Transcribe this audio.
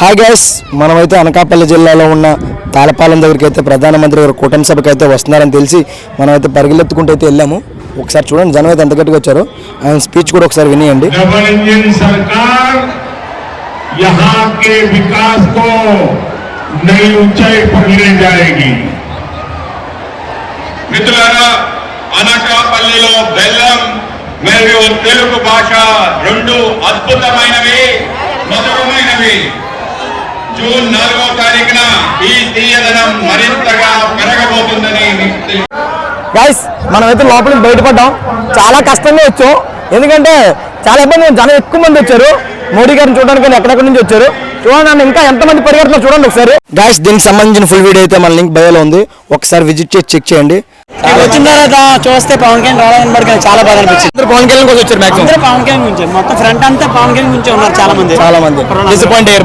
Hi guys, మనమైతే అనకాపల్లి జిల్లాలో ఉన్న తాళపాలెం దగ్గరికి అయితే ప్రధానమంత్రి గారు కూటమి సభకి అయితే వస్తున్నారని తెలిసి మనమైతే పరిగెత్తుకుంటూ అయితే వెళ్ళాము. ఒకసారి చూడండి, జనం అయితే ఎంత గట్టిగా వచ్చారు. ఆయన స్పీచ్ కూడా ఒకసారి వినియండి. डबल इंजन सरकार यहाँ के विकास को नई ऊंचाई पर ले जाएगी. మిత్రులారా, అనకాపల్లిలో బెల్లం మరియు తెలుగు భాష రెండు అద్భుతమైనవి, మధురమైనవి. జూన్ 4వ తారీఖున ఈ తీయదనం మరింతగా పెరగబోతుందని గైస్, మనమైతే లోపలికి బయటపడ్డాం. చాలా కష్టంగా వచ్చాం, ఎందుకంటే చాలా ఇబ్బంది. జనం ఎక్కువ మంది వచ్చారు మోడీ గారిని చూడడానికి, ఎక్కడెక్కడి నుంచి వచ్చారు. చూడండి అన్న, ఇంకా ఎంతమంది పరిగెడుతున్నారు చూడండి ఒకసారి. గైస్, దీనికి సంబంధించిన ఫుల్ వీడియో అయితే మన లింక్ బయోలో ఉంది, ఒకసారి విజిట్ చేసి చెక్ చేయండి. వచ్చిన తర్వాత చూస్తే పవన్ కళ్యాణ్ రావాలని పడుతుంది, చాలా బాధ అనిపించింది. పవన్ కళ్యాణ్ కోసం వచ్చారు, అందరూ పవన్ కళ్యాణ్ గురించి, మొత్తం ఫ్రంట్ అంతా పవన్ కళ్యాణ్ గురించి ఉన్నారు. చాలా మంది డిసప్పాయింట్ అయ్యారు.